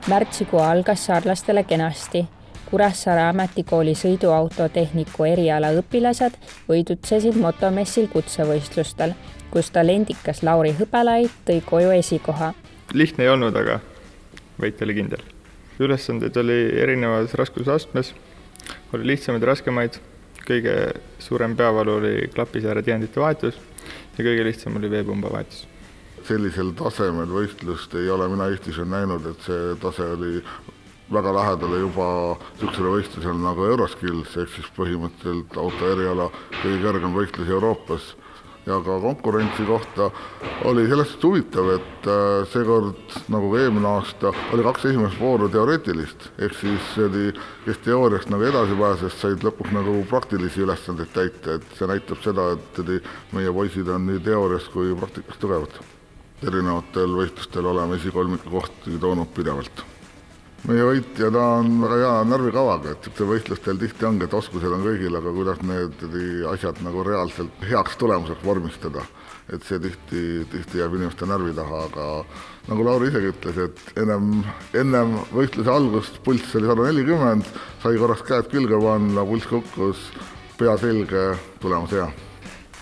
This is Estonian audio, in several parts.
Märtsikuu algas sarlastele kenasti. Kuressaare ametikooli sõiduautotehniku eriala õpilased võidutsesid motomessil kutsevõistlustel, kus talendikas Lauri Hõbelait tõi koju esikoha. Lihtne ei olnud, aga võit oli kindel. Ülesandeid oli erinevas raskusastmes, oli lihtsamaid ja raskemaid. Kõige suurem peavalu oli klapisääre tihendite vahetus ja kõige lihtsam oli veepumba vahetus. Sellisel tasemel võistlust ei ole mina Eestis näinud, et see tase oli väga lähedale juba sihukesele võistlusele nagu Euroskills, ehk siis põhimõtteliselt auto eriala kõige kõrgem võistlus Euroopas. Ja ka konkurentsi kohta oli sellest huvitav, et seekord nagu eelmine aasta oli 2 esimest vooru teoreetilist, ehk siis kes teooriast nagu edasi pääses, said lõpuks nagu praktilisi ülesandeid täita, et see näitab seda, et meie poisid on nii teoorias kui praktikas tugevad. Erinevatel võistlustel oleme esikolmiku kohti toonud pidevalt. Meie võitja on väga hea närvikavaga, et võistlustel tihti ongi, et oskused on kõigil, aga kuidas need asjad nagu reaalselt heaks tulemuseks vormistada. Et see tihti jääb inimeste närvi taha, aga nagu Lauri isegi ütles, et ennem võistluse algust pulss oli 140, sai korraks käed külge panna, pulss kukkus, pea selge, tulemus hea.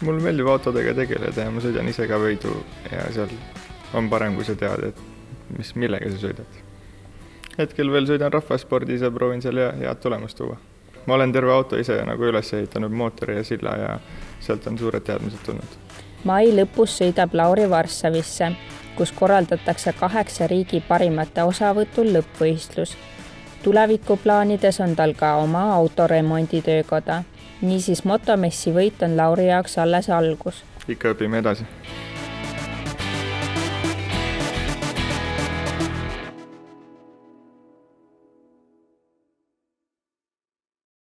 Mul meeldib autodega tegeleda ja ma sõidan ise ka võidu ja seal on parem, kui sa tead, et millega sa sõidad. Hetkel veel sõidan rahvaspordis ja proovin seal head tulemust tuua. Ma olen terve auto ise nagu üles ehitanud mootori ja silla ja sealt on suured teadmised tulnud. Mai lõpus sõidab Lauri Varssavisse, kus korraldatakse 8 riigi parimate osavõtul lõppvõistlus. Tulevikuplaanides on tal ka oma autoremonditöökoda. Niisiis motomessi võit on Lauri jaoks alles algus. Ikka õpime edasi.